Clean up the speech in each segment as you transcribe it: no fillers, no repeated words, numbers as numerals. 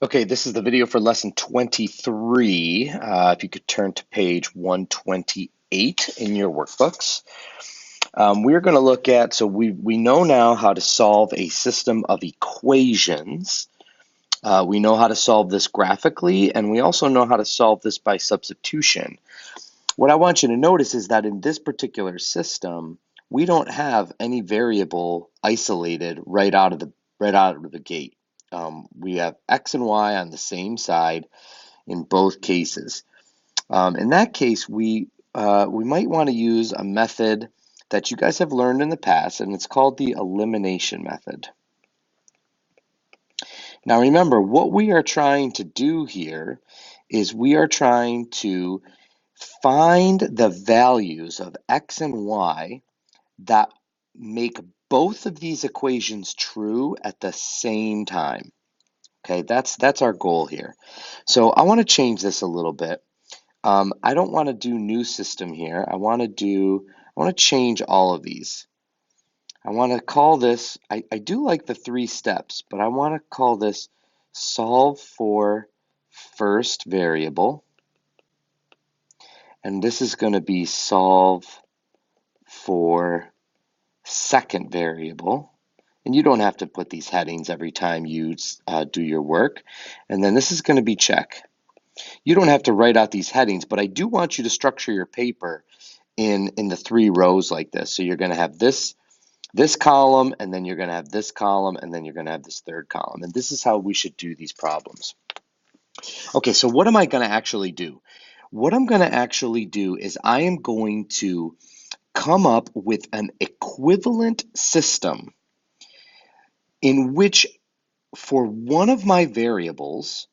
Okay, this is the video for lesson 23. If you could turn to page 128 in your workbooks. We're going to look at, so we know now how to solve a system of equations. We know how to solve this graphically, and we also know how to solve this by substitution. What I want you to notice is that in this particular system, we don't have any variable isolated right out of the gate. We have x and y on the same side in both cases. In that case, we might want to use a method that you guys have learned in the past, and it's called the elimination method. Now remember, what we are trying to do here is we are trying to find the values of x and y that make both of these equations true at the same time. Okay, that's our goal here. So I want to change this a little bit. I don't want to do new system here. I want to change all of these. I want to call this, I do like the 3 steps, but I want to call this solve for first variable. And this is going to be solve for second variable. And you don't have to put these headings every time you do your work. And then this is going to be check. You don't have to write out these headings, but I do want you to structure your paper in the 3 rows like this. So you're going to have this column, and then you're going to have this column, and then you're going to have this third column. And this is how we should do these problems. Okay, so what am I going to actually do? What I'm going to actually do is I am going to come up with an equivalent system in which for one of my variables,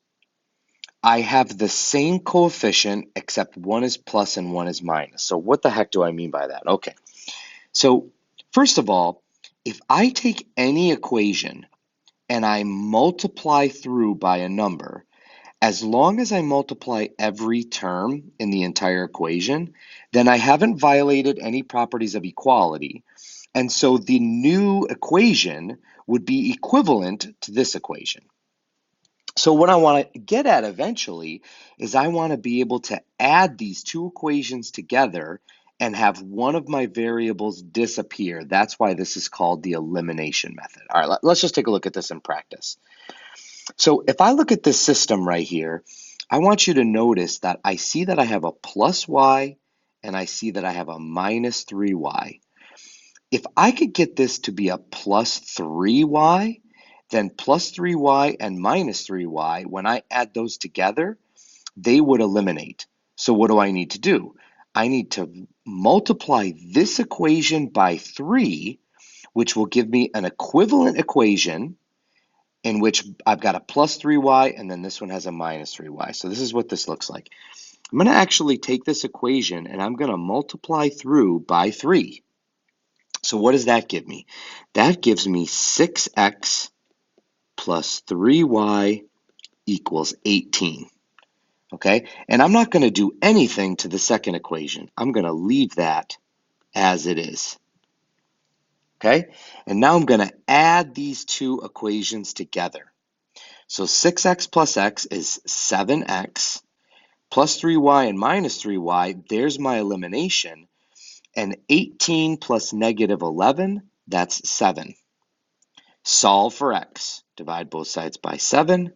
I have the same coefficient except one is plus and one is minus. So what the heck do I mean by that? Okay, so first of all, if I take any equation and I multiply through by a number, as long as I multiply every term in the entire equation, then I haven't violated any properties of equality. And so the new equation would be equivalent to this equation. So what I want to get at eventually is I want to be able to add these 2 equations together and have one of my variables disappear. That's why this is called the elimination method. All right, let's just take a look at this in practice. So if I look at this system right here, I want you to notice that I see that I have a plus y and I see that I have a minus 3y. If I could get this to be a plus 3y, then plus 3y and minus 3y, when I add those together, they would eliminate. So what do I need to do? I need to multiply this equation by 3, which will give me an equivalent equation in which I've got a plus 3y and then this one has a minus 3y. So this is what this looks like. I'm going to actually take this equation and I'm going to multiply through by 3. So what does that give me? That gives me 6x plus 3y equals 18. Okay, and I'm not going to do anything to the second equation. I'm going to leave that as it is. Okay, and now I'm going to add these 2 equations together. So 6x plus x is 7x, plus 3y and minus 3y, there's my elimination, and 18 plus negative 11, that's 7. Solve for x. Divide both sides by 7.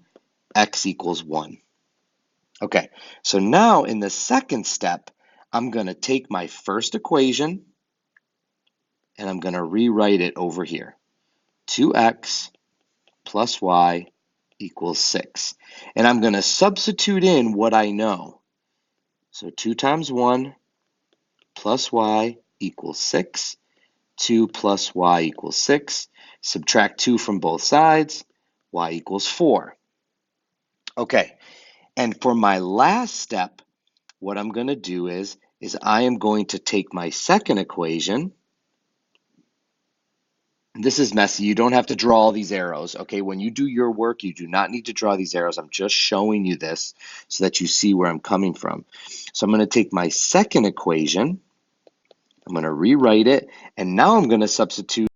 X equals 1. Okay, so now in the second step, I'm going to take my first equation and I'm going to rewrite it over here. 2x plus y equals 6. And I'm going to substitute in what I know. So 2 times 1 plus y equals 6. 2 plus y equals 6. Subtract 2 from both sides. Y equals 4. Okay, and for my last step, what I'm going to do is I am going to take my second equation. This is messy. You don't have to draw all these arrows. Okay, when you do your work, you do not need to draw these arrows. I'm just showing you this so that you see where I'm coming from. So I'm going to take my second equation. I'm going to rewrite it, and now I'm going to substitute